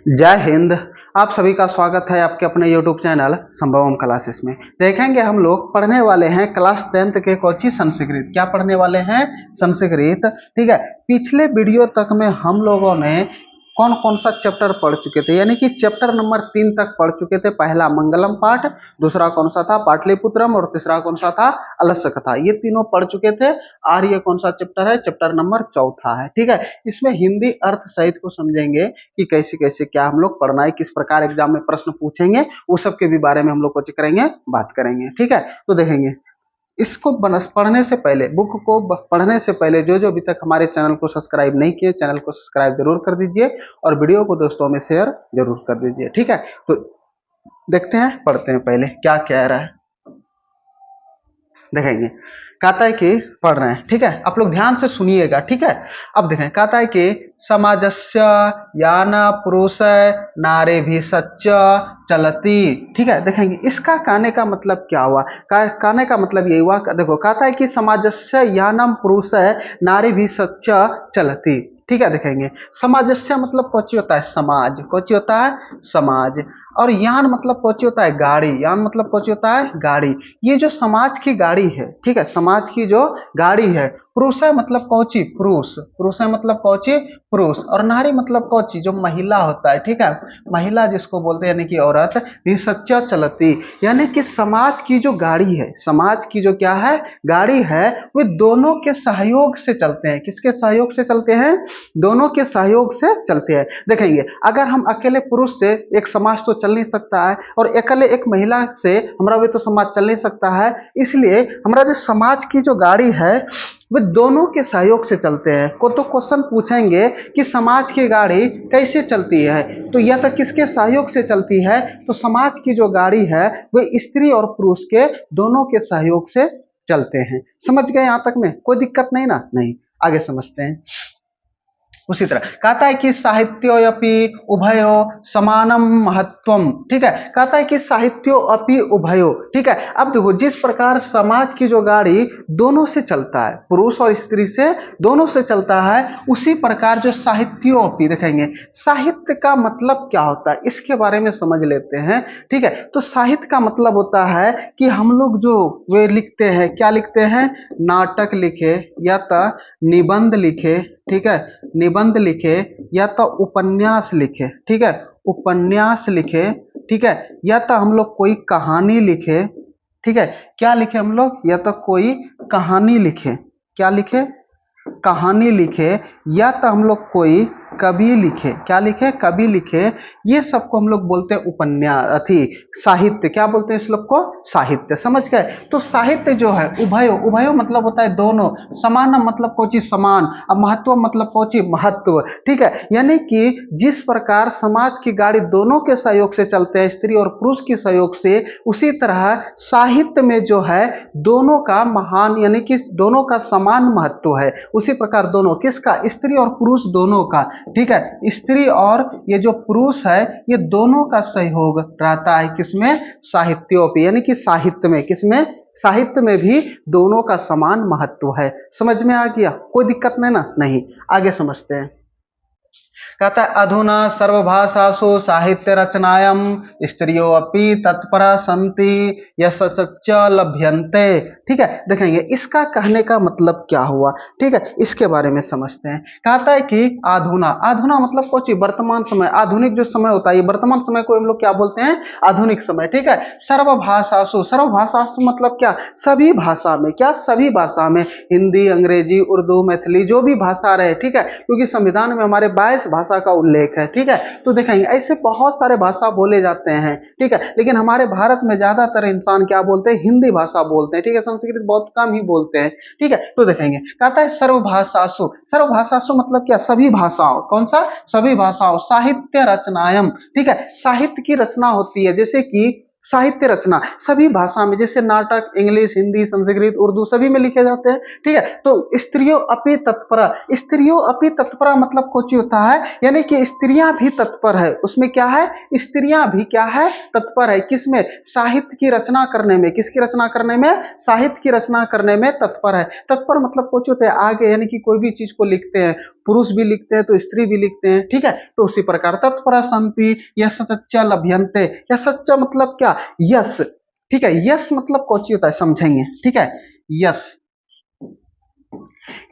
जय हिंद। आप सभी का स्वागत है आपके अपने YouTube चैनल संभवम क्लासेस में। देखेंगे हम लोग पढ़ने वाले हैं क्लास 10th के कोची संस्कृत। क्या पढ़ने वाले हैं? संस्कृत। ठीक है, पिछले वीडियो तक में हम लोगों ने कौन कौन सा चैप्टर पढ़ चुके थे, यानी कि चैप्टर नंबर 3 तक पढ़ चुके थे। पहला मंगलम पाठ, दूसरा कौन सा था पाटलिपुत्रम, और तीसरा कौन सा था अलस्य कथा। ये तीनों पढ़ चुके थे। और ये कौन सा चैप्टर है? चैप्टर नंबर 4 है। ठीक है, इसमें हिंदी अर्थ सहित को समझेंगे कि कैसे कैसे क्या हम लोग पढ़ना है, किस प्रकार एग्जाम में प्रश्न पूछेंगे, वो सब के भी बारे में हम लोग कुछ करेंगे, बात करेंगे। ठीक है, तो देखेंगे इसको पढ़ने से पहले, बुक को पढ़ने से पहले जो जो अभी तक हमारे चैनल को सब्सक्राइब नहीं किए, चैनल को सब्सक्राइब जरूर कर दीजिए और वीडियो को दोस्तों में शेयर जरूर कर दीजिए। ठीक है, तो देखते हैं, पढ़ते हैं पहले क्या कह रहा है। देखेंगे, कहता है कि पढ़ रहे हैं। ठीक है, आप लोग ध्यान से सुनिएगा। ठीक है, अब देखें, कहता है कि समाजस्य यान पुरुष नारे भी सच्च चलती। ठीक है, देखेंगे इसका कहने का मतलब क्या हुआ। कहने का मतलब ये हुआ, देखो कहता है कि समाजस्य यानम पुरुष नारी भी सच्च चलती। ठीक है, देखेंगे समाजस्य मतलब कौची होता है? समाज। कौची होता है? समाज। और यान मतलब कौची होता है? गाड़ी। यान मतलब कौची होता है? गाड़ी। ये जो समाज की गाड़ी है, ठीक है, समाज की जो गाड़ी है, पुरुष है मतलब कौची? पुरुष। पुरुष है मतलब कौची? पुरुष। और नारी मतलब कौची? जो महिला होता है। ठीक है, महिला जिसको बोलते हैं, यानी कि औरत। भी सच्चा चलती, यानी कि समाज की जो गाड़ी है, समाज की जो क्या है? गाड़ी है, वे दोनों के सहयोग से चलते हैं। किसके सहयोग से चलते हैं? दोनों के सहयोग से चलते हैं। देखेंगे, अगर हम अकेले पुरुष से एक समाज तो चल नहीं सकता है, और अकेले एक महिला से हमारा भी तो समाज चल नहीं सकता है। इसलिए हमारा जो समाज की जो गाड़ी है, वे दोनों के सहयोग से चलते हैं। को तो क्वेश्चन पूछेंगे कि समाज की गाड़ी कैसे चलती है, तो यह तो किसके सहयोग से चलती है? तो समाज की जो गाड़ी है वे स्त्री और पुरुष के दोनों के सहयोग से चलते हैं। समझ गए? यहां तक में कोई दिक्कत नहीं ना? नहीं, आगे समझते हैं। उसी तरह कहता है कि साहित्योपि उभयो समानम महत्वम। ठीक है, कहता है कि साहित्योपि उभयो। ठीक है, अब देखो, जिस प्रकार समाज की जो गाड़ी दोनों से चलता है, पुरुष और स्त्री से दोनों से चलता है, उसी प्रकार जो साहित्योपि, देखेंगे साहित्य का मतलब क्या होता है, इसके बारे में समझ लेते हैं। ठीक है, तो साहित्य का मतलब होता है कि हम लोग जो वे लिखते हैं, क्या लिखते हैं? नाटक लिखे, या तो निबंध लिखे। ठीक है, निबंध लिखे, या तो उपन्यास लिखे। ठीक है, उपन्यास लिखे। ठीक है, या तो हम लोग कोई कहानी लिखे। ठीक है, क्या लिखे हम लोग? या तो कोई कहानी लिखे। क्या लिखे? कहानी लिखे। या तो हम लोग कोई कवि लिखे। क्या लिखे? कवि लिखे। ये सबको हम लोग बोलते हैं उपन्यास, अथी साहित्य। क्या बोलते हैं इस लोग को? साहित्य। समझ गए? तो साहित्य जो है उभयो, उभयो मतलब होता है दोनों, समान मतलब कोची? समान। अब महत्व मतलब कोची? महत्व। ठीक है, यानी कि जिस प्रकार समाज की गाड़ी दोनों के सहयोग से चलते हैं, स्त्री और पुरुष के सहयोग से, उसी तरह साहित्य में जो है दोनों का महान, यानी कि दोनों का समान महत्व है। उसी प्रकार दोनों किसका? स्त्री और पुरुष दोनों का। ठीक है, स्त्री और ये जो पुरुष है, ये दोनों का सहयोग रहता है किसमें? साहित्योपि, यानी कि साहित्य में। किसमें? साहित्य में भी दोनों का समान महत्व है। समझ में आ गया? कोई दिक्कत नहीं ना? नहीं, आगे समझते हैं। कहता है अधुना सर्वभाषासु साहित्य रचनायम स्त्रियो अपि तत्परा संति यशच लभ्यन्ते। ठीक है, देखेंगे इसका कहने का मतलब क्या हुआ। ठीक है, इसके बारे में समझते हैं। कहता है कि आधुना, आधुना मतलब कुछ वर्तमान समय, आधुनिक जो समय होता है, ये वर्तमान समय को हम लोग क्या बोलते हैं? आधुनिक समय। ठीक है, सर्वभाषासु, सर्वभाषासु मतलब क्या? सभी भाषा में। क्या? सभी भाषा में, हिंदी, अंग्रेजी, उर्दू, मैथिली, जो भी भाषा रहे। ठीक है, क्योंकि संविधान में हमारे 22 भाषा का उल्लेख है। ठीक है, तो देखेंगे ऐसे बहुत सारे भाषा बोले जाते हैं। ठीक है, लेकिन हमारे भारत में ज्यादातर इंसान क्या बोलते हैं? हिंदी भाषा बोलते हैं। ठीक है, संस्कृत बहुत कम ही बोलते हैं। ठीक है, तो देखेंगे कहता है सर्वभाषासु, सर्वभाषासु मतलब क्या? सभी भाषाओं। कौन सा? सभी भाषाओं। साहित्य रचनायम। ठीक है, साहित्य की रचना होती है, जैसे कि साहित्य रचना सभी भाषा में, जैसे नाटक इंग्लिश, हिंदी, संस्कृत, उर्दू सभी में लिखे जाते हैं। ठीक है, तो स्त्रियों अपि तत्परा, स्त्रियों अपि तत्परा मतलब कुछ होता है, यानी कि स्त्रियां भी तत्पर है। उसमें क्या है, स्त्रियां भी क्या है, तत्पर है। किसमें, साहित्य की रचना करने में। किसकी रचना करने में, साहित्य की रचना करने में तत्पर है। तत्पर मतलब कुछ होते हैं आगे, यानी कि कोई भी चीज को लिखते हैं, पुरुष भी लिखते हैं तो स्त्री भी लिखते हैं। ठीक है, तो उसी प्रकार तत्परा संपि यश सच्चा लभ्यन्ते। या सच्चा मतलब क्या, यश। ठीक है, यश मतलब कौची होता है समझेंगे। ठीक है, यश,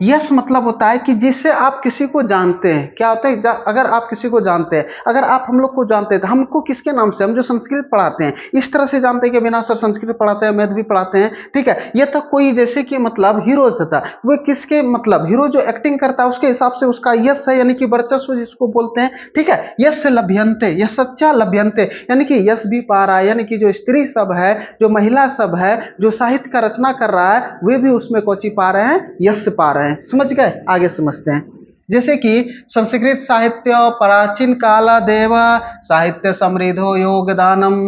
यश मतलब होता है कि जिससे आप किसी को जानते हैं। क्या होता है, अगर आप किसी को जानते हैं, अगर आप हम लोग को जानते हैं तो हमको किसके नाम से, हम जो संस्कृत पढ़ाते हैं इस तरह से जानते हैं कि बिना सर संस्कृत पढ़ाते हैं, मैथ भी पढ़ाते हैं। ठीक है, ये तो कोई जैसे कि मतलब हीरो था, वो किसके मतलब हीरो जो एक्टिंग करता है उसके हिसाब से उसका यश है, यानी कि वर्चस्व जिसको बोलते हैं। ठीक है, यश लभ्यन्ते, यश सच्चा लभ्यन्ते, यानी कि यश भी पा रहा है, यानी कि जो स्त्री सब है, जो महिला सब है, जो साहित्य का रचना कर रहा है, वे भी उसमें कौची पा रहे हैं, यश पा रहे हैं। समझ गए, आगे समझते हैं। जैसे कि संस्कृत साहित्य प्राचीन काला देव साहित्य समृद्धो योगदानम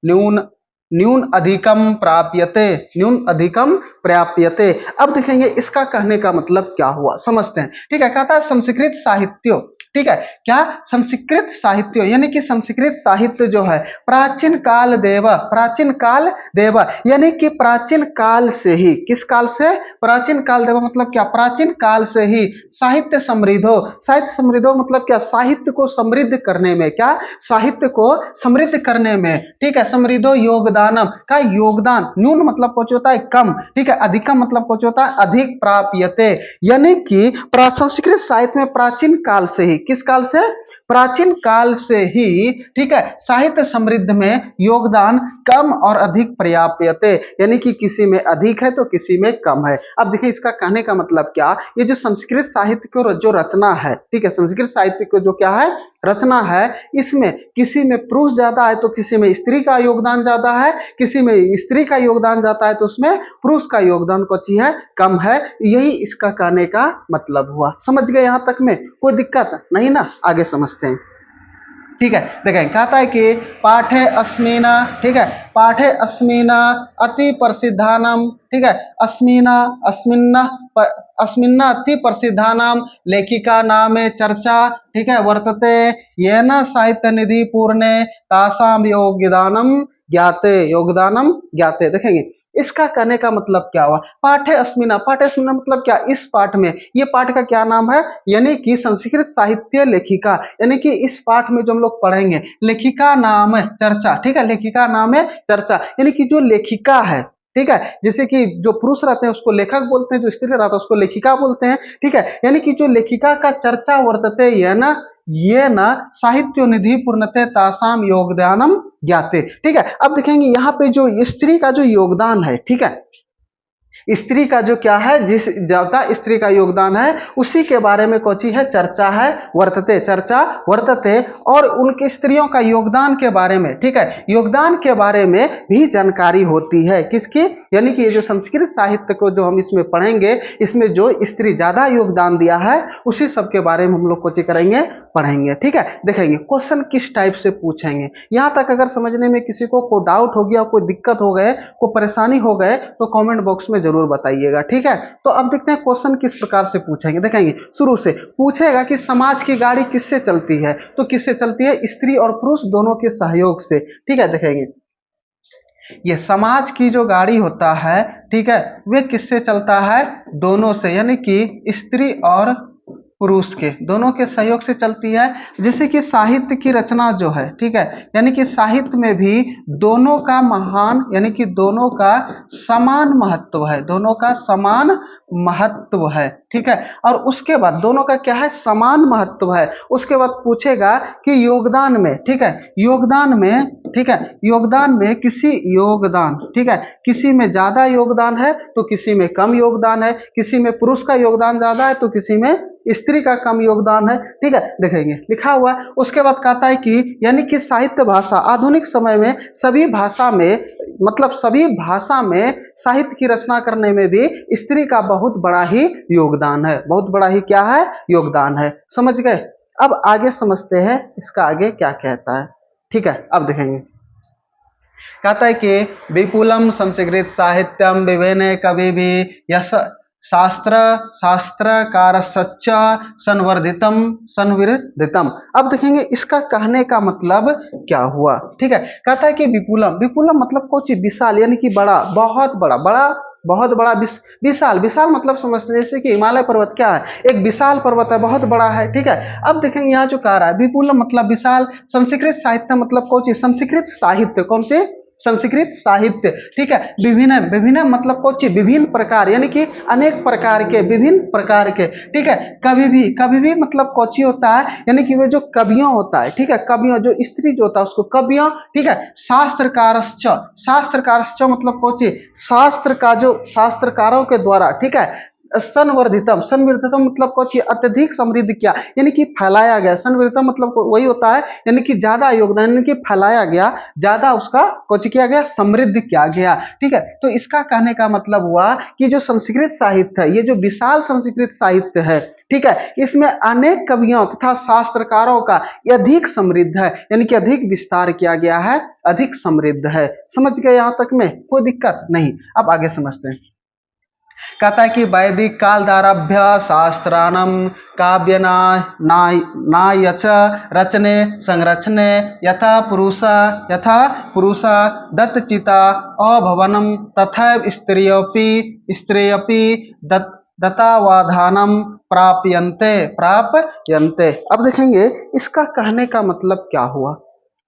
न्यून न्यून अधिकम प्राप्यते, न्यून अधिकम प्राप्यते। अब देखेंगे इसका कहने का मतलब क्या हुआ, समझते हैं। ठीक है, कहता है संस्कृत साहित्य, ठीक है, क्या, संस्कृत साहित्य, यानी कि संस्कृत साहित्य जो है प्राचीन काल देव, प्राचीन काल देव, यानी कि प्राचीन काल से ही, किस काल से, प्राचीन काल देव मतलब क्या, प्राचीन काल से ही साहित्य समृद्धो, साहित्य समृद्धो मतलब क्या, साहित्य को समृद्ध करने में, क्या, साहित्य को समृद्ध करने में। ठीक है, समृद्धो योगदानम का योगदान, न्यून मतलब कुछ होता है कम। ठीक है, अधिकम मतलब कुछ होता है अधिक, प्राप्यते, यानी कि संस्कृत साहित्य में प्राचीन काल से ही, किस काल से, प्राचीन काल से ही, ठीक है, साहित्य समृद्ध में योगदान कम और अधिक पर्याप्यते, यानी कि किसी में अधिक है तो किसी में कम है। अब देखिए इसका कहने का मतलब क्या, ये जो संस्कृत साहित्य को जो रचना है, ठीक है, संस्कृत साहित्य को जो क्या है, रचना है, इसमें किसी में पुरुष ज्यादा है तो किसी में स्त्री का योगदान ज्यादा है, किसी में स्त्री का योगदान ज्यादा है तो उसमें पुरुष का योगदान कुछ है, कम है। यही इसका कहने का मतलब हुआ। समझ गए, यहां तक में कोई दिक्कत नहीं ना, आगे समझते हैं। ठीक है, देखें कहता है कि पाठे अस्मिना, ठीक है, पाठे अस्मिना अति प्रसिद्धानाम, ठीक है, अस्मिना अस्मिन्ना अस्मिन्ना अति प्रसिद्धानाम लेखिका नामे चर्चा, ठीक है, वर्तते येन साहित्य निधि पूर्णे तासाम योगदानम ज्ञाते, योगदानम ज्ञाते। देखेंगे इसका कहने का मतलब क्या हुआ, पाठ्य अस्मिना, पाठ्य अस्मिना मतलब क्या, इस पाठ में, ये पाठ का क्या नाम है, यानी कि संस्कृत साहित्य लेखिका, यानी कि इस पाठ में जो हम लोग पढ़ेंगे लेखिका नाम है चर्चा। ठीक है, लेखिका नाम है चर्चा, यानी कि जो लेखिका है, ठीक है, जैसे कि जो पुरुष रहते हैं उसको लेखक बोलते हैं, जो स्त्री रहता है उसको लेखिका बोलते हैं। ठीक है, यानी कि जो लेखिका का चर्चा वर्तते ये न साहित्य निधि पूर्णते तासाम योगदानम ज्ञाते। ठीक है, अब देखेंगे यहाँ पे जो स्त्री का जो योगदान है, ठीक है, स्त्री का जो क्या है, जिस ज्यादा स्त्री का योगदान है उसी के बारे में कौची है, चर्चा है, वर्तते, चर्चा वर्तते, और उनके स्त्रियों का योगदान के बारे में, ठीक है, योगदान के बारे में भी जानकारी होती है। किसकी, यानी कि ये जो संस्कृत साहित्य को जो हम इसमें पढ़ेंगे, इसमें जो स्त्री ज्यादा योगदान दिया है उसी सब के बारे में हम लोग कौची करेंगे, पढ़ेंगे। ठीक है, देखेंगे क्वेश्चन किस टाइप से पूछेंगे। यहां तक अगर समझने में किसी को डाउट हो गया, कोई दिक्कत हो गए, कोई परेशानी हो गए तो कमेंट बॉक्स में जरूर बताइएगा। ठीक है, तो अब देखते हैं क्वेश्चन किस प्रकार से पूछेंगे। देखेंगे शुरू से पूछेगा कि समाज की गाड़ी किससे चलती है, तो किससे चलती है, स्त्री और पुरुष दोनों के सहयोग से। ठीक है, देखेंगे ये समाज की जो गाड़ी होता है, ठीक है, वे किससे चलता है, दोनों से, यानी कि स्त्री और पुरुष के दोनों के सहयोग से चलती है। जैसे कि साहित्य की रचना जो है, ठीक है, यानी कि साहित्य में भी दोनों का महान, यानी कि दोनों का समान महत्व है, दोनों का समान महत्व है। ठीक है, और उसके बाद दोनों का क्या है, समान महत्व है। उसके बाद पूछेगा कि योगदान में, ठीक है, योगदान में, ठीक है, योगदान में किसी योगदान, ठीक है, किसी में ज्यादा योगदान है तो किसी में कम योगदान है, किसी में पुरुष का योगदान ज्यादा है तो किसी में स्त्री का कम योगदान है। ठीक है, देखेंगे लिखा हुआ। उसके बाद कहता है कि यानी कि साहित्य भाषा आधुनिक समय में सभी भाषा में, मतलब सभी भाषा में साहित्य की रचना करने में भी स्त्री का बहुत बड़ा ही योगदान है, बहुत बड़ा ही क्या है, योगदान है। समझ गए, अब आगे समझते हैं इसका आगे क्या कहता है। ठीक है, अब देखेंगे कहता है कि विपुलम संस्कृत साहित्यम विभिन्न कवि भी यश शास्त्र शास्त्रकार सच्च संवर्धितम संवर्धितम। अब देखेंगे इसका कहने का मतलब क्या हुआ। ठीक है, कहता है कि विपुलम, विपुलम मतलब कुछ विशाल यानी कि बड़ा, बहुत बड़ा, बड़ा बहुत बड़ा, विशाल, विशाल मतलब समझते हैं जैसे कि हिमालय पर्वत क्या है, एक विशाल पर्वत है, बहुत बड़ा है। ठीक है, अब देखेंगे यहाँ जो कह रहा है विपुलम मतलब विशाल, संस्कृत साहित्य मतलब कौन सी, संस्कृत साहित्य, कौन से, संस्कृत साहित्य। ठीक है, विभिन्न, विभिन्न मतलब कौन सी, विभिन्न प्रकार यानी कि अनेक प्रकार के, विभिन्न प्रकार के। ठीक है, कभी भी, कभी भी मतलब कौन सी होता है यानी कि वे जो कवियों होता है। ठीक है, कवियों जो स्त्री जो होता है उसको कवियों। ठीक है, शास्त्रकारश्च, शास्त्रकारश्च मतलब कौन सी, शास्त्र का जो शास्त्रकारों के द्वारा। ठीक है, संवर्धितम, संवर्धितम मतलब कुछ अत्यधिक समृद्ध किया यानी कि फैलाया गया। संवर्धितम मतलब वही होता है यानी कि ज्यादा योगदान यानी कि फैलाया गया, ज्यादा उसका कुछ किया गया, समृद्ध किया गया। ठीक है, तो इसका कहने का मतलब हुआ कि जो संस्कृत साहित्य है, ये जो विशाल संस्कृत साहित्य है, ठीक है, इसमें अनेक कवियों तथा शास्त्रकारों का अधिक समृद्ध है यानी कि अधिक विस्तार किया गया है, अधिक समृद्ध है। समझ गए यहां तक में, कोई दिक्कत नहीं। अब आगे समझते हैं। कहता है कि वैदिक काल दारभ्य शास्त्राणम काव्य नायच रचने संरक्षणे यथा पुरुषा दत्तचिता अभवनम तथैव स्त्रियपि दत्तावधानम प्राप्यन्ते। अब देखेंगे इसका कहने का मतलब क्या हुआ।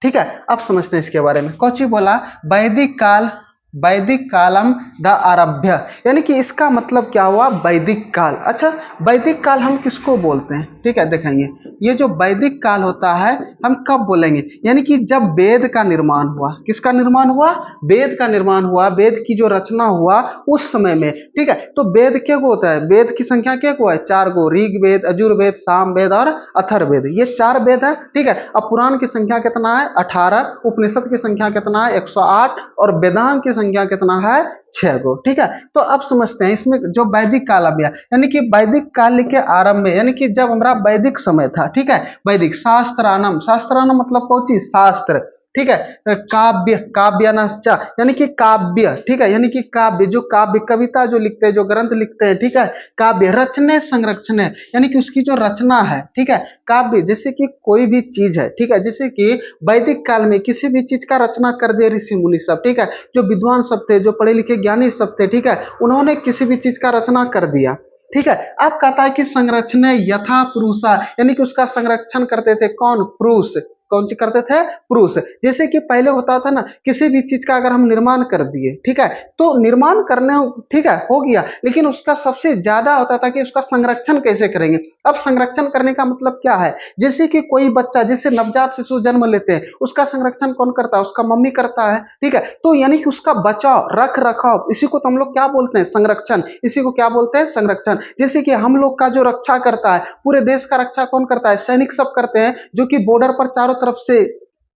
ठीक है, अब समझते हैं इसके बारे में। कौची बोला, वैदिक काल, वैदिक कालम द आरभ्य यानी कि इसका मतलब क्या हुआ, वैदिक काल। अच्छा, वैदिक काल हम किसको बोलते हैं। ठीक है, देखेंगे ये जो वैदिक काल होता है हम कब बोलेंगे, यानी कि जब वेद का निर्माण हुआ। किसका निर्माण हुआ, वेद का निर्माण हुआ, वेद की जो रचना हुआ उस समय में। ठीक है, तो वेद क्या को होता है, वेद की संख्या क्या को है, 4 गो, ऋग्वेद, यजुर्वेद, सामवेद और अथर्ववेद, ये 4 वेद है। ठीक है, अब पुराण की संख्या कितना है, 18, उपनिषद की संख्या कितना है, 108, और वेदांत की संख्या कितना है, 6 गो। ठीक है, तो अब समझते हैं इसमें जो वैदिक काल आ गया यानी कि वैदिक काल के आरंभ में यानी कि जब हमारा वैदिक समय था। ठीक है, वैदिक शास्त्रानम, शास्त्रानम मतलब कौन चीज, शास्त्र। ठीक है, काव्य, काव्यानाश्च यानी कि काव्य। ठीक है, यानी कि काव्य, जो काव्य कविता जो लिखते हैं, जो ग्रंथ लिखते हैं। ठीक है, काव्य रचने संरक्षण यानी कि उसकी जो रचना है। ठीक है, काव्य जैसे कि कोई भी चीज है। ठीक है, जैसे कि वैदिक काल में किसी भी चीज का रचना कर दिए ऋषि मुनि सब। ठीक है, जो विद्वान सब थे, जो पढ़े लिखे ज्ञानी सब थे। ठीक है, उन्होंने किसी भी चीज का रचना कर दिया। ठीक है, अब कहता है कि संरक्षण यथा पुरुषा यानी कि उसका संरक्षण करते थे कौन, पुरुष। कौन सी करते थे, पुरुष। जैसे कि पहले होता था ना, किसी भी चीज का अगर हम निर्माण कर दिए। ठीक है, तो निर्माण करने, ठीक है, हो गया, लेकिन उसका सबसे ज्यादा होता था कि उसका संरक्षण कैसे करेंगे। अब संरक्षण करने का मतलब क्या है, जैसे कि कोई बच्चा, जैसे नवजात शिशु जन्म लेते हैं, उसका संरक्षण कौन करता है, उसका मम्मी करता है। ठीक है, तो यानी कि उसका बचाव, रख रखाव, इसी को तो हम लोग क्या बोलते हैं, संरक्षण। इसी को क्या बोलते हैं, संरक्षण। जैसे कि हम लोग का जो रक्षा करता है, पूरे देश का रक्षा कौन करता है, सैनिक सब करते हैं, जो कि बॉर्डर पर चारों तरफ से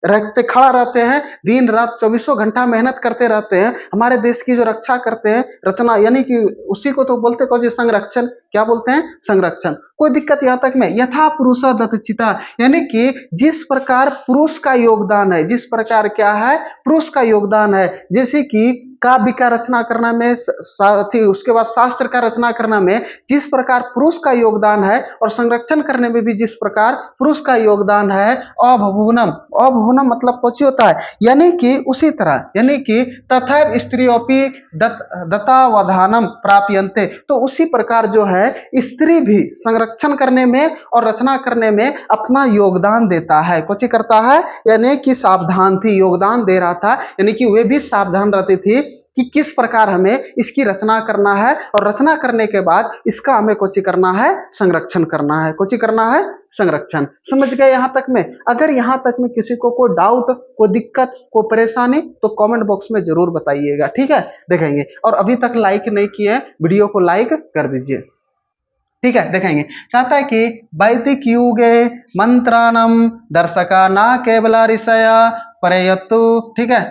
रहते, खड़ा रहते हैं, दिन रात 24 घंटा मेहनत करते रहते हैं, हमारे देश की जो रक्षा करते हैं, रचना, यानी कि उसी को तो बोलते हैं संरक्षण। क्या बोलते हैं, संरक्षण। कोई दिक्कत यहां तक में, यथा पुरुष दत्तचिता यानी कि जिस प्रकार पुरुष का योगदान है, जिस प्रकार क्या है, पुरुष का योगदान है। जैसे कि काव्य का रचना करना में, उसके बाद शास्त्र का रचना करना में जिस प्रकार पुरुष का योगदान है, और संरक्षण करने में भी जिस प्रकार पुरुष का योगदान है, अभुवनम, अभुवनम मतलब कुछ होता है यानी कि उसी तरह, यानी कि तथैव स्त्रियोपि दत्तावधानम प्राप्यन्ते, तो उसी प्रकार जो है स्त्री भी संरक्षण करने में और रचना करने में अपना योगदान देता है। कुछ करता है यानी कि सावधान थी, योगदान दे रहा था, यानी कि वे भी सावधान रहती थी कि किस प्रकार हमें इसकी रचना करना है, और रचना करने के बाद इसका हमें कुछ करना है, संरक्षण करना है। कुछ करना है, संरक्षण। समझ गए यहां तक में। अगर यहां तक में किसी को कोई डाउट, कोई दिक्कत, कोई परेशानी, तो कमेंट बॉक्स में जरूर बताइएगा। ठीक है, देखेंगे। और अभी तक लाइक नहीं किए, वीडियो को लाइक कर दीजिए। ठीक है, देखेंगे। चाहता है कि वैदिक युगे मंत्राणम दर्शका ना केवल ऋषय प्रयतु, ठीक है,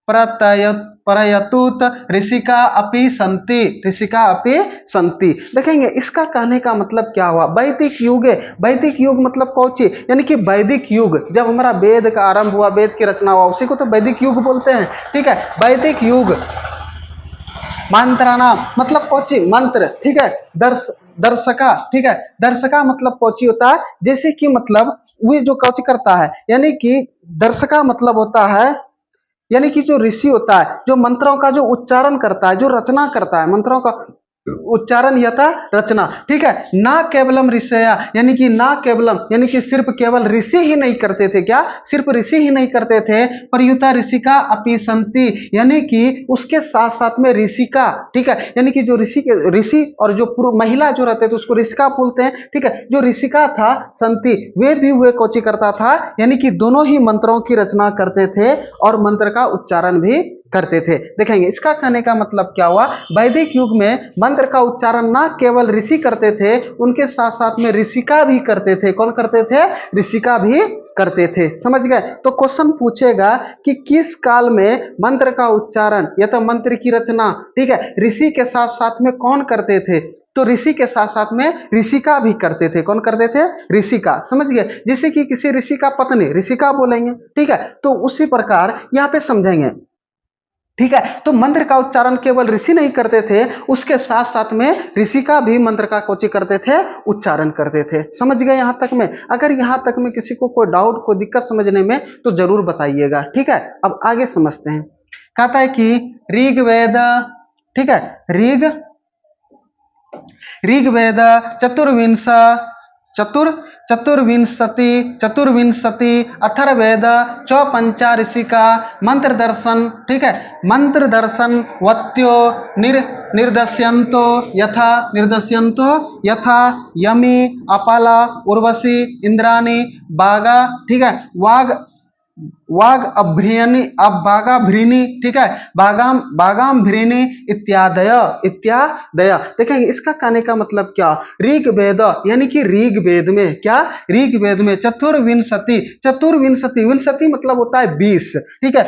प्रत्यय प्रयतुत ऋषिका अपि संति, ऋषिका अपि संति। देखेंगे इसका कहने का मतलब क्या हुआ, वैदिक युग है। वैदिक युग मतलब कौची, यानी कि वैदिक युग जब हमारा वेद का आरंभ हुआ, वेद की रचना हुआ, उसी को तो वैदिक युग बोलते हैं। ठीक है, वैदिक युग मंत्राणाम मतलब कौची, मंत्र। ठीक है, दर्शका। ठीक है, दर्शका मतलब कौची होता है, जैसे कि मतलब वे जो कौची करता है, यानी कि दर्शका मतलब होता है, यानी कि जो ऋषि होता है, जो मंत्रों का जो उच्चारण करता है, जो रचना करता है, मंत्रों का उच्चारण यथा रचना। ठीक है, ना केवलम ऋषया, यानी कि ना केवलम यानी कि सिर्फ केवल ऋषि ही नहीं करते थे, क्या सिर्फ ऋषि ही नहीं करते थे, प्रयुता ऋषिका अपि संति, यानी कि उसके साथ साथ में ऋषिका। ठीक है, यानी कि जो ऋषि और जो पूर्व महिला जो रहते थे उसको ऋषिका बोलते हैं। ठीक है, जो ऋषिका था संति, वे भी हुए कोची करता था, यानी कि दोनों ही मंत्रों की रचना करते थे और मंत्र का उच्चारण भी करते थे। देखेंगे इसका कहने का मतलब क्या हुआ, वैदिक युग में मंत्र का उच्चारण ना केवल ऋषि करते थे, उनके साथ साथ में ऋषिका भी करते थे। कौन करते थे, ऋषिका भी करते थे। समझ गए, तो क्वेश्चन पूछेगा कि किस काल में मंत्र का उच्चारण या तो मंत्र की रचना, ठीक है, ऋषि के साथ साथ में कौन करते थे, तो ऋषि के साथ साथ में ऋषिका भी करते थे। कौन करते थे, ऋषिका। समझ गए, जैसे कि किसी ऋषि का पत्नी ऋषिका बोलेंगे। ठीक है, तो उसी प्रकार यहाँ पे समझेंगे। ठीक है, तो मंत्र का उच्चारण केवल ऋषि नहीं करते थे, उसके साथ साथ में ऋषि का भी मंत्र का कोची करते थे, उच्चारण करते थे। समझ गए यहां तक में। अगर यहां तक में किसी को कोई डाउट, कोई दिक्कत समझने में, तो जरूर बताइएगा। ठीक है, अब आगे समझते हैं। कहता है कि ऋग्वेद, ठीक है, ऋग्वेद चतुर्विंश चतुर चतुर्विंशति चतुर्विंशति अथर्ववेद चौपंचा ऋषिका मंत्र दर्शन। ठीक है, मंत्र दर्शन वत्यो निर्दस्यन्तो यथा यमी अपाला उर्वशी इंद्राणी बागा। ठीक है, वाग अभ्रियनी, अब बागाभ्रिनी। ठीक है, बागाभ्रिनी इत्यादय इत्यादय। देखेंगे इसका कहने का मतलब क्या, ऋग्वेद यानी कि ऋग्वेद में क्या, ऋग्वेद में चतुर्विंशति, चतुर्विंशति, विंशति मतलब होता है 20। ठीक है,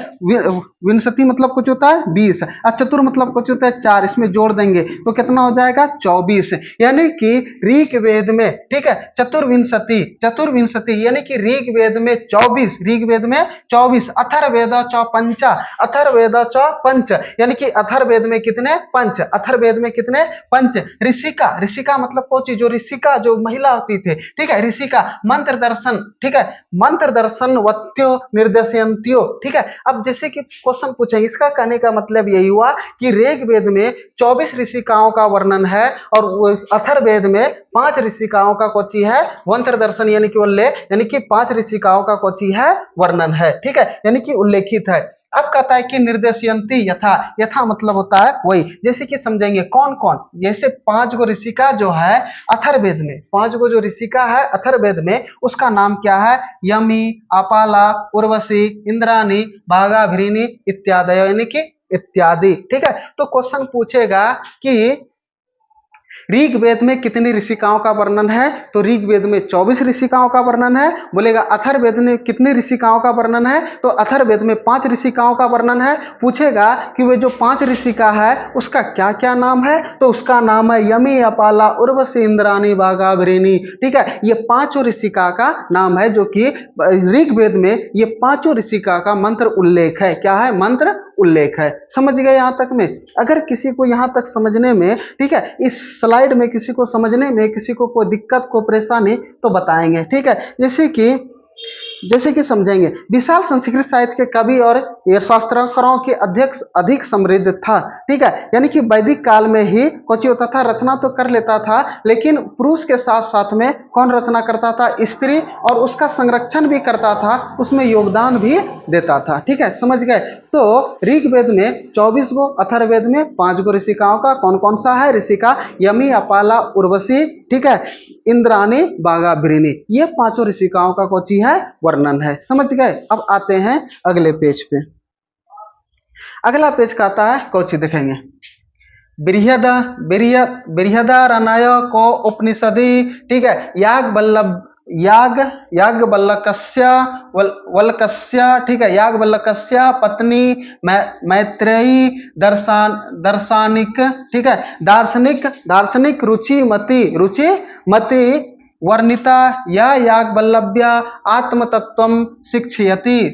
विंशति मतलब कुछ होता है 20, और चतुर मतलब कुछ होता है 4, इसमें जोड़ देंगे तो कितना हो जाएगा 24। यानी कि ऋग्वेद में, ठीक है, चतुर्विंशति, चतुर्विंशति यानी कि ऋग्वेद में 24, ऋग्वेद में 24, अथर्ववेद चौपंचा, अथर्ववेद चौपंच यानी कि अथर्ववेद में कितने, पंच, अथर्ववेद में कितने, पंच। ऋषिका, ऋषिका मतलब कौन चीज, जो ऋषिका जो महिला होती थी। ठीक है, ऋषिका मंत्र दर्शन। ठीक है, मंत्र दर्शन वत्यो निर्देशयंत्यो। ठीक है, अब जैसे कि क्वेश्चन पूछेंगे, इसका कहने का मतलब यही हुआ कि ऋग्वेद में 24 ऋषिकाओं का वर्णन है और अथर्ववेद में 5 ऋषिकाओं का कोची है, मंत्र दर्शन यानी कि उल्लेख, यानी कि 5 ऋषिकाओं का कोची है, वर्णन है। ठीक है, यानी कि उल्लेखित है। अब कहता है कि निर्देशयंती यथा, यथा मतलब होता है वही, जैसे कि समझेंगे कौन कौन, जैसे 5 गो ऋषिका जो है अथर्ववेद में, 5 गो जो ऋषिका है अथर्ववेद में, उसका नाम क्या है, यमी, अपाला, उर्वशी, इंद्राणी, बागाभ्रिनी इत्यादि, यानी कि इत्यादि। ठीक है, तो क्वेश्चन पूछेगा कि ऋग्वेद में कितनी ऋषिकाओं का वर्णन है, तो ऋग्वेद में 24 ऋषिकाओं का वर्णन है। बोलेगा अथर्ववेद में कितनी ऋषिकाओं का वर्णन है, तो अथर्ववेद में 5 ऋषिकाओं का वर्णन है। पूछेगा कि वे जो 5 ऋषिका है उसका क्या क्या नाम है, तो उसका नाम है यमी, अपाला, उर्वशी, इंद्राणी, बागाभ्रिनी। ठीक है, ये 5 ऋषिका का नाम है, जो कि ऋग्वेद में ये 5 ऋषिका का मंत्र उल्लेख है। क्या है, मंत्र उल्लेख है। समझ गए यहां तक में। अगर किसी को यहां तक समझने में, ठीक है, इस स्लाइड में किसी को समझने में किसी को कोई दिक्कत, को परेशानी, तो बताएंगे। ठीक है, जैसे कि समझेंगे, विशाल संस्कृत साहित्य के कवि और शास्त्रकारों के अध्यक्ष अधिक समृद्ध था। ठीक है, यानी कि वैदिक काल में ही कुछ होता था, रचना तो कर लेता था, लेकिन पुरुष के साथ साथ में कौन रचना करता था, स्त्री, और उसका संरक्षण भी करता था, उसमें योगदान भी देता था। ठीक है, समझ गए। तो ऋग्वेद में 24 गो, अथर्ववेद में 5 गो ऋषिकाओं का कौन कौन सा है, ऋषिका यमी, अपाला, उर्वशी, ठीक है, इंद्राणी, बागाभ्रिनी, ये 5 ऋषिकाओं का कोची है, वर्णन है। समझ गए। अब आते हैं अगले पेज पे। अगला पेज कहता है कोची, देखेंगे बृहदारण्यक को उपनिषदि। ठीक है, याग वल्लभ याग याज्ञवल्क्य वल्कस्य, ठीक है, याज्ञवल्क्य पत्नी मैत्रेयी दार्शनिक, ठीक है, दार्शनिक दार्शनिक रुचिमती वर्णिता या याज्ञवल्क्य आत्मतत्वम शिक्षयति।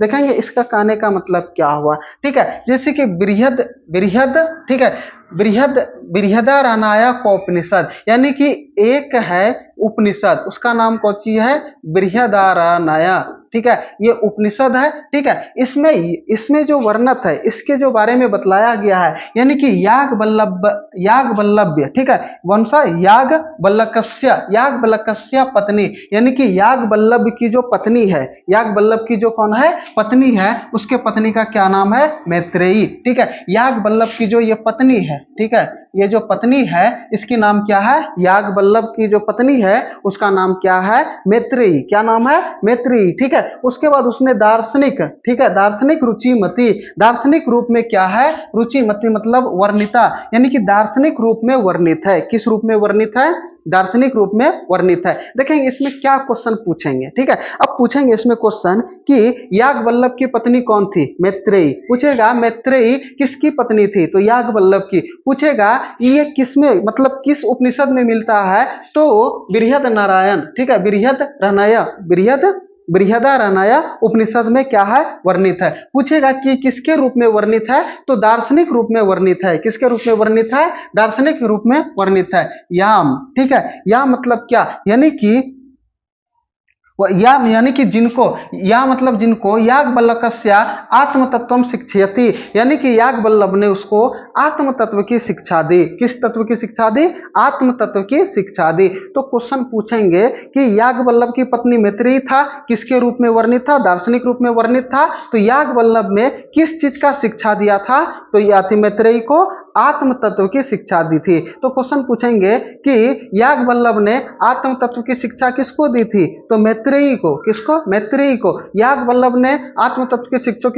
देखेंगे इसका कहने का मतलब क्या हुआ, ठीक है। जैसे कि बृहद बृहद, ठीक है, बृहदारण्यक उपनिषद, यानी कि एक है उपनिषद, उसका नाम कौन सी है, बृहदारण्य, ठीक है, ये उपनिषद है, ठीक है। इसमें जो वर्णत है, इसके जो बारे में बतलाया गया है, यानी कि याज्ञवल्क्य, ठीक है, कौन सा, याज्ञवल्क्य पत्नी, यानी कि याज्ञवल्क्य की जो पत्नी है, याज्ञवल्क्य की जो कौन है, पत्नी है, उसके पत्नी का क्या नाम है, मैत्रेयी, ठीक है। याज्ञवल्क्य की जो ये पत्नी है, ठीक है, ये जो पत्नी है इसकी नाम क्या है, याज्ञवल्क्य की जो पत्नी है उसका नाम क्या है, मैत्रेयी, क्या नाम है, मैत्रेयी, ठीक है। उसके बाद उसने दार्शनिक, ठीक है, दार्शनिक रुचिमती, दार्शनिक रूप में क्या है, रुचिमती मतलब वर्णिता, यानी कि दार्शनिक रूप में वर्णित है। किस रूप में वर्णित है, दार्शनिक रूप में वर्णित है। देखेंगे इसमें क्या क्वेश्चन पूछेंगे, ठीक है। अब पूछेंगे इसमें क्वेश्चन कि याज्ञवल्क्य की पत्नी कौन थी, मैत्रेयी, पूछेगा मैत्रेयी किसकी पत्नी थी, तो याज्ञवल्क्य की। पूछेगा ये किसमें, मतलब किस उपनिषद में मिलता है, तो बृहदारण्यक, ठीक है, बृहदारण्यक उपनिषद में क्या है, वर्णित है। पूछेगा कि किसके रूप में वर्णित है, तो दार्शनिक रूप में वर्णित है। किसके रूप में वर्णित है, दार्शनिक रूप में वर्णित है। याम, ठीक है, याम मतलब क्या, यानी कि यानी कि जिनको, या मतलब जिनको याज्ञवल्क्य आत्मतत्व शिक्षयति, यानी कि याज्ञवल्क्य ने उसको आत्म तत्व की शिक्षा दी। किस तत्व की शिक्षा दी, आत्म तत्व की शिक्षा दी। तो क्वेश्चन पूछेंगे कि याज्ञवल्क्य की पत्नी मैत्रेयी था, किसके रूप में वर्णित था, दार्शनिक रूप में वर्णित था। तो याज्ञवल्क्य ने किस चीज का शिक्षा दिया था, तो याति मैत्रेयी को आत्म तत्व की शिक्षा दी थी। तो क्वेश्चन पूछेंगे कि याज्ञवल्क्य ने आत्म तत्व की शिक्षा किसको दी थी, तो मैत्रेयी को। किसको, मैत्रेयी को। याज्ञवल्क्य ने आत्म तत्व की शिक्षा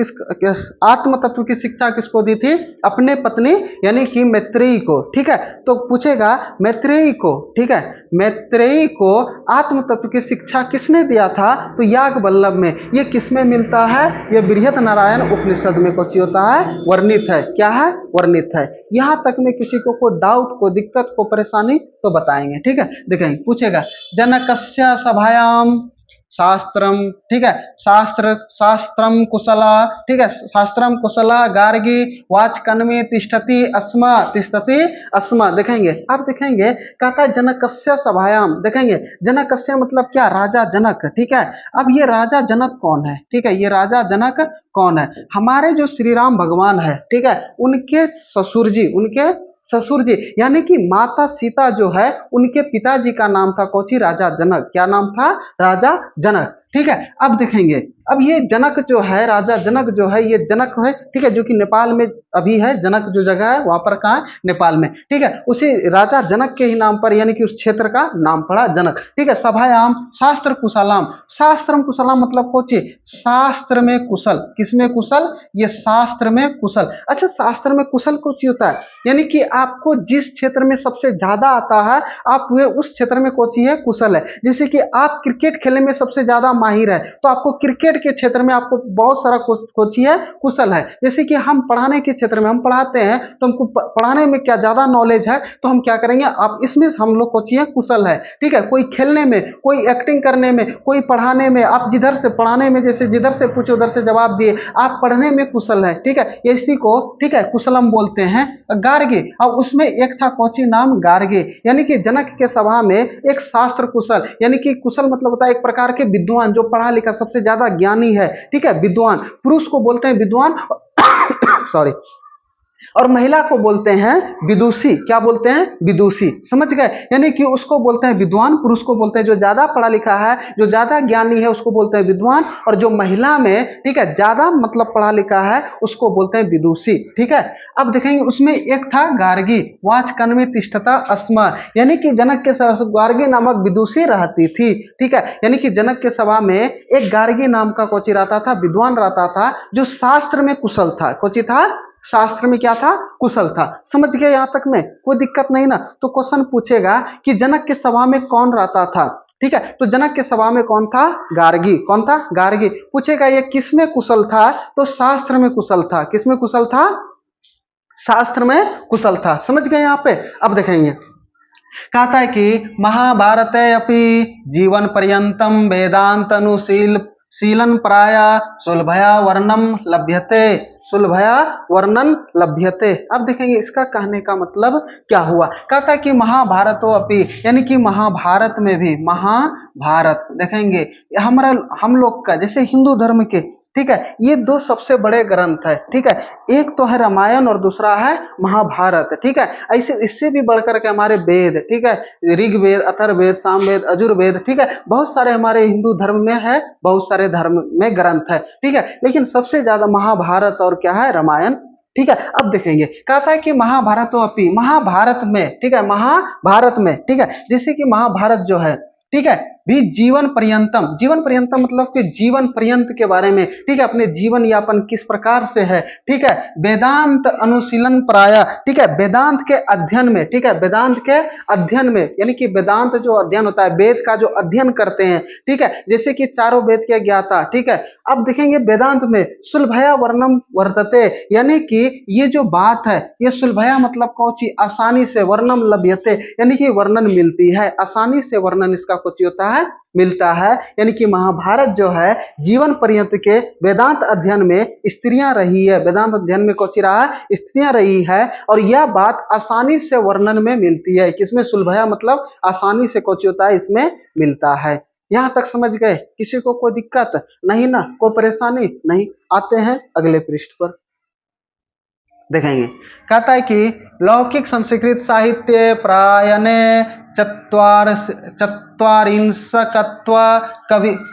आत्म तत्व की शिक्षा किसको दी थी, अपने पत्नी यानी कि मैत्रेयी को, ठीक है। तो पूछेगा मैत्रेयी को, ठीक है, मैत्रेयी को आत्म तत्व की शिक्षा किसने दिया था, तो याज्ञवल्क्य में। ये किसमें मिलता है, ये बृहदारण्यक उपनिषद में कुछ होता है, वर्णित है। क्या है, वर्णित है। यहां तक में किसी को डाउट, को दिक्कत, को परेशानी तो बताएंगे, ठीक है। देखेंगे पूछेगा जनकस्य सभायाम शास्त्रम, ठीक है, शास्त्रम कुशला, ठीक है, शास्त्रम कुशला गार्गी वाचकन्मे तिष्ठति अस्मा। देखेंगे, आप देखेंगे कहता है जनकस्य सभायाम। देखेंगे जनकस्य मतलब क्या, राजा जनक, ठीक है। अब ये राजा जनक कौन है, ठीक है, ये राजा जनक कौन है, हमारे जो श्री राम भगवान है, ठीक है, उनके ससुर जी यानी कि माता सीता जो है, उनके पिताजी का नाम था कोची, राजा जनक। क्या नाम था, राजा जनक, ठीक है। अब देखेंगे, अब ये जनक जो है, राजा जनक जो है, ये जनक है, ठीक है, जो कि नेपाल में अभी है। जनक जो जगह है वहां पर कहाँ है, नेपाल में, ठीक है। उसी राजा जनक के ही नाम पर, यानी कि उस क्षेत्र का नाम पड़ा जनक, ठीक है। सभायाम शास्त्र कुशलाम, शास्त्र कुशलाम मतलब कोची, शास्त्र में कुशल। किसमें कुशल, ये शास्त्र में कुशल। अच्छा, शास्त्र में कुशल कोची होता है, यानी कि आपको जिस क्षेत्र में सबसे ज्यादा आता है, आप वे उस क्षेत्र में कोची है, कुशल है। जैसे कि आप क्रिकेट खेलने में सबसे ज्यादा माहिर है, तो आपको क्रिकेट के क्षेत्र में आपको बहुत सारा कोची है, कुशल है। जैसे कि हम पढ़ाने के क्षेत्र में, हम पढ़ाते हैं तो हमको पढ़ाने में क्या ज्यादा नॉलेज है, तो हम क्या करेंगे, आप इसमें हम लोग कोची है, कुशल है, ठीक है। कोई खेलने में, कोई एक्टिंग करने में, कोई पढ़ाने में, आप जिधर से पढ़ाने में, जैसे जिधर से पूछे उधर से जवाब दिए, आप पढ़ने में कुशल है, ठीक है, इसी को, ठीक है, कुशलम बोलते हैं। गार्गी, और उसमें एक था कोची नाम गार्गी, यानी कि जनक के सभा में एक शास्त्र कुशल, यानी कि कुशल मतलब होता है एक प्रकार के विद्वान, जो पढ़ा लिखा सबसे ज्यादा ज्ञानी है, ठीक है, विद्वान। पुरुष को बोलते हैं विद्वान सॉरी, और महिला को बोलते हैं विदुषी। क्या बोलते हैं, विदुषी, समझ गए। यानी कि उसको बोलते हैं विद्वान, पुरुष को बोलते हैं जो ज्यादा पढ़ा लिखा है, जो ज्यादा ज्ञानी है, उसको बोलते हैं विद्वान। और जो महिला में, ठीक है, ज्यादा मतलब पढ़ा लिखा है, उसको बोलते हैं विदुषी, ठीक है। अब देखेंगे उसमें एक था गार्गी वाचकन्मे तिष्ठता अस्मा, यानी कि जनक के गार्गी नामक विदुषी रहती थी, ठीक है। यानी कि जनक के सभा में एक गार्गी नाम का कोची रहता था, विद्वान रहता था, जो शास्त्र में कुशल था। कोची था, शास्त्र में क्या था, कुशल था। समझ गए, यहां तक में कोई दिक्कत नहीं ना। तो क्वेश्चन पूछेगा कि जनक के सभा में कौन रहता था, ठीक है। तो जनक के सभा में कौन था? गार्गी। कौन था? गार्गी। पूछेगा ये किसमें कुशल था? तो शास्त्र में कुशल था। किसमें कुशल था? शास्त्र में कुशल था। समझ गए यहाँ पे? अब देखेंगे, कहता है कि महाभारते अपि जीवन पर्यंतम वेदांत अनुशील शीलन प्राय सुलभया वर्णम लभ्यते। सुलभया वर्णन लभ्यते। अब देखेंगे इसका कहने का मतलब क्या हुआ। कहता है कि महाभारतो अपि, यानी कि महाभारत में भी, महाभारत देखेंगे हमारा हम लोग का जैसे हिंदू धर्म के, ठीक है, ये दो सबसे बड़े ग्रंथ है, ठीक है। एक तो है रामायण और दूसरा है महाभारत, ठीक है। ऐसे इससे भी बढ़कर के हमारे वेद, ठीक है, ऋग्वेद, अथर्ववेद, सामवेद, यजुर्वेद, ठीक है, बहुत सारे हमारे हिंदू धर्म में है, बहुत सारे धर्म में ग्रंथ है, ठीक है। लेकिन सबसे ज्यादा महाभारत और क्या है? रामायण, ठीक है। अब देखेंगे, कहता है कि महाभारत अपि, महाभारत में, ठीक है, महाभारत में, ठीक है, जैसे कि महाभारत जो है, ठीक है, भी जीवन पर्यंतम, जीवन पर्यंतम मतलब कि जीवन पर्यंत के बारे में, ठीक है, अपने जीवन यापन किस प्रकार से है, ठीक है, वेदांत अनुशीलन प्राय, ठीक है, वेदांत के अध्ययन में, ठीक है, वेदांत के अध्ययन में, यानी कि वेदांत जो अध्ययन होता है, वेद का जो अध्ययन करते हैं, ठीक है, जैसे कि चारों वेद के ज्ञाता, ठीक है। अब देखेंगे वेदांत में सुलभया वर्णम वर्तते, यानी कि ये जो बात है, ये सुलभया मतलब कौची? आसानी से, वर्णम लभ्यते, यानी कि वर्णन मिलती है, आसानी से वर्णन इसका कुछ होता है, मिलता है। यानी कि महाभारत जो है जीवन पर्यंत के वेदांत अध्ययन में स्त्रियां रही है, वेदांत अध्ययन में कौची रहा है? स्त्रियां रही है, और यह बात आसानी से वर्णन में मिलती है। किसमें? सुलभया मतलब आसानी से कौची होता है? इसमें मिलता है। यहां तक समझ गए? किसी को कोई दिक्कत नहीं ना? कोई परेशानी नहीं? आते हैं अगले पृष्ठ पर, देखेंगे। कहता है कि लौकिक संस्कृत साहित्य प्रायणे चत्वारिंशत्व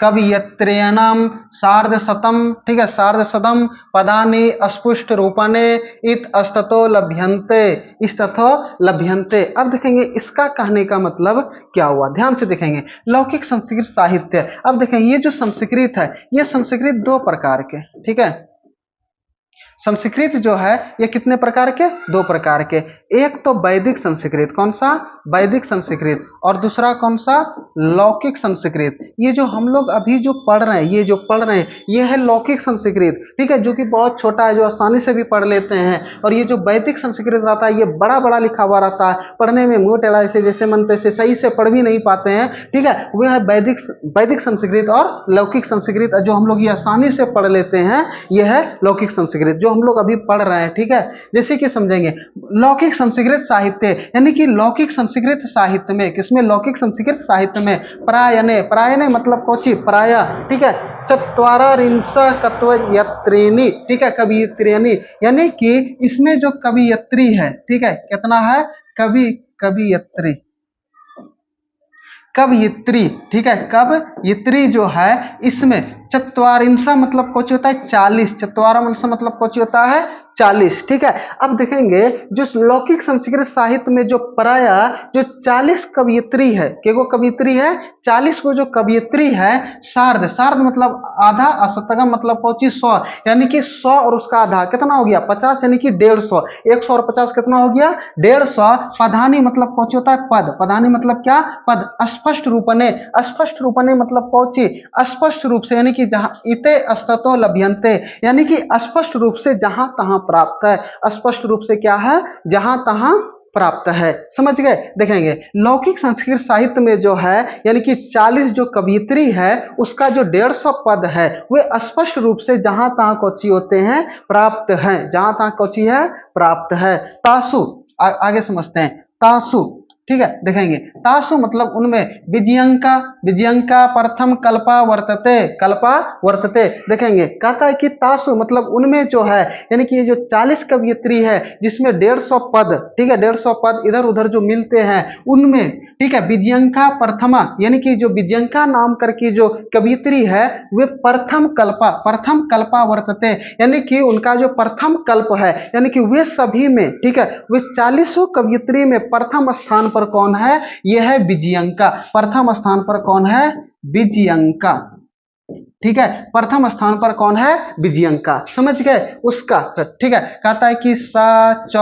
कवियत्रेणां सार्धशतम, ठीक है, सार्धशतम पदानि अस्पष्ट रूपने इत अस्ततो लभ्यन्ते, इस्ततो लभ्यन्ते। अब देखेंगे इसका कहने का मतलब क्या हुआ, ध्यान से देखेंगे। लौकिक संस्कृत साहित्य, अब देखेंगे ये जो संस्कृत है, ये संस्कृत दो प्रकार के, ठीक है, संस्कृत जो है ये कितने प्रकार के? दो प्रकार के। एक तो वैदिक संस्कृत, कौन सा? वैदिक संस्कृत, और दूसरा कौन सा? लौकिक संस्कृत। ये जो हम लोग अभी जो पढ़ रहे हैं, ये जो पढ़ रहे हैं, ये है लौकिक संस्कृत, ठीक है, जो कि बहुत छोटा है, जो आसानी से भी पढ़ लेते हैं। और ये जो वैदिक संस्कृत रहता है, ये बड़ा बड़ा लिखा हुआ रहता है, पढ़ने में मुंह टेढ़ा ऐसे जैसे मन तैसे सही से पढ़ भी नहीं पाते हैं, ठीक है। वह है वैदिक संस्कृत। और लौकिक संस्कृत जो हम लोग ये आसानी से पढ़ लेते हैं, यह है लौकिक संस्कृत जो हम लोग अभी पढ़ रहे हैं, ठीक है। जैसे कि समझेंगे लौकिक संस्कृत साहित्य, यानी कि लौकिक संस्कृत साहित्य में, किसमें? लौकिक संस्कृत साहित्य में प्रायणे, प्रायणे मतलब कौची? प्राय, ठीक है, चत्वारिंश कवियत्रीणि, ठीक है, कवियत्रीणि, यानी कि इसमें जो कवियत्री है, ठीक है, कितना है? कवियत्री, कवियत्री, ठीक है, कवियत्री जो है इसमें चत्वारिंशा मतलब कुछ होता है 40, चत्वारिंश मतलब कुछ होता है 40, ठीक है। अब देखेंगे जो लौकिक संस्कृत साहित्य में जो प्राय जो 40 कवियत्री है, केगो कवियत्री है? 40 को जो कवियत्री है, सार्ध, सार्ध मतलब आधा, अशतकम मतलब पहुंची 100, यानी कि 100 और उसका आधा कितना हो गया? 50, यानी कि 150, 100 और 50 कितना हो गया? 150। पधानी मतलब कौन होता है? पद, पधानी मतलब क्या? पद। स्पष्ट रूपने, स्पष्ट रूपने मतलब पहुंची स्पष्ट रूप से, यानी कि जहां इते अस्ततो लभ्यन्ते, यानी कि स्पष्ट रूप से जहां तहां प्राप्त है, स्पष्ट रूप से क्या है? जहां तहां प्राप्त है। समझ गए? देखेंगे लौकिक संस्कृत साहित्य में जो है, यानी कि 40 जो कवियत्री है, उसका जो 150 पद है, वे स्पष्ट रूप से जहां तहां कोची होते हैं? प्राप्त हैं, जहां तहां कोची है? प्राप्त है। तासु, आगे समझते हैं। तासु, ठीक है, देखेंगे तासु मतलब उनमें विजयंका, विजयंका प्रथम कल्पा वर्तते, कल्पा वर्तते। देखेंगे कहता है कि तासु मतलब उनमें जो है, यानी कि ये जो 40 कवियत्री है जिसमें 150 पद, ठीक है, 150 पद इधर उधर जो मिलते हैं उनमें, ठीक है, विजयंका प्रथमा, यानी कि जो विजयंका नाम करके जो कवियत्री है वे प्रथम कल्पा वर्तते, यानी कि उनका जो प्रथम कल्प है, यानी कि वे सभी में, ठीक है, वे 40 कवियत्री में प्रथम स्थान पर कौन है? यह है विजयंका। प्रथम स्थान पर कौन है? विजयंका, ठीक है, प्रथम स्थान पर कौन है? विजयंका। समझ गए उसका? ठीक है, कहता है कि स च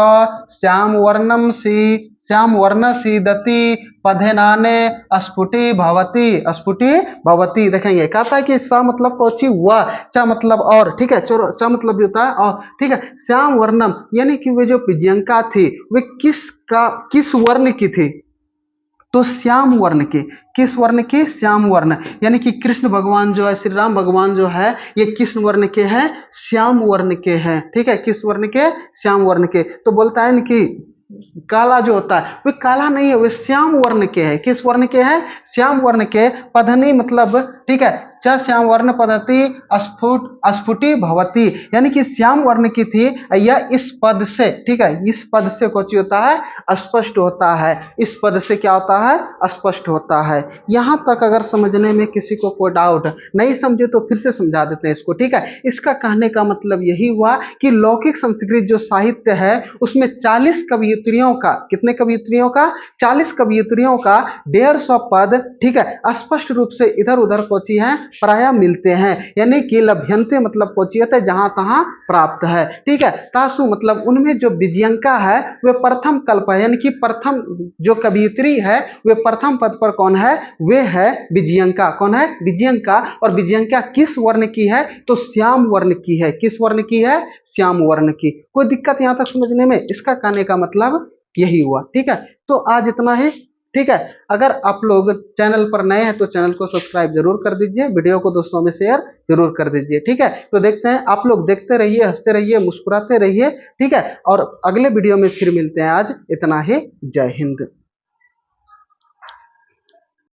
श्याम वर्णम सी श्याम वर्ण सीदति पधेनाने स्फुटी भवती। देखेंगे कहता है कि स मतलब कोची वह, च मतलब और, ठीक है, च मतलब भी होता है और, ठीक है। श्याम वर्णम यानी कि वे जो विजयंका थी वे किस वर्ण की थी, तो श्याम वर्ण के। किस वर्ण के? श्याम वर्ण। यानी कि कृष्ण भगवान जो है, श्री राम भगवान जो है, ये किस वर्ण के हैं? श्याम वर्ण के हैं, ठीक है। किस वर्ण के? श्याम वर्ण के। तो बोलता है ना कि काला जो होता है वे काला नहीं है, वे श्याम वर्ण के हैं। किस वर्ण के हैं? श्याम वर्ण के। पधनी मतलब, ठीक है, च श्याम वर्ण पद्धति स्फुटी भवती, यानी कि श्याम वर्ण की थी, यह इस पद से, ठीक है, इस पद से कुछ होता है, स्पष्ट होता है। इस पद से क्या होता है? स्पष्ट होता है। यहां तक अगर समझने में किसी को कोई डाउट नहीं समझे तो फिर से समझा देते हैं इसको, ठीक है। इसका कहने का मतलब यही हुआ कि लौकिक संस्कृत जो साहित्य है उसमें 40 कवयित्रियों का, कितने कवयित्रियों का? 40 कवयित्रियों का 150 पद, ठीक है, स्पष्ट रूप से इधर उधर कोची है, प्राय मिलते हैं। यानी कि लभ्यन्ते मतलब कोचियते, जहां तहां प्राप्त है, ठीक है। तासु मतलब उनमें जो विजयंका है वे प्रथम कल्प है, यानी कि प्रथम जो कवयित्री है वे प्रथम पद पर कौन है? वे है विजयंका। कौन है? विजयंका। और विजयंका किस वर्ण की है? तो श्याम वर्ण की है। किस वर्ण की है? श्याम वर्ण की। कोई दिक्कत यहां तक समझने में? इसका कहने का मतलब यही हुआ, ठीक है। तो आज इतना ही, ठीक है। अगर आप लोग चैनल पर नए हैं तो चैनल को सब्सक्राइब जरूर कर दीजिए, वीडियो को दोस्तों में शेयर जरूर कर दीजिए, ठीक है। तो देखते हैं, आप लोग देखते रहिए, हंसते रहिए, मुस्कुराते रहिए, ठीक है। और अगले वीडियो में फिर मिलते हैं। आज इतना ही। जय हिंद।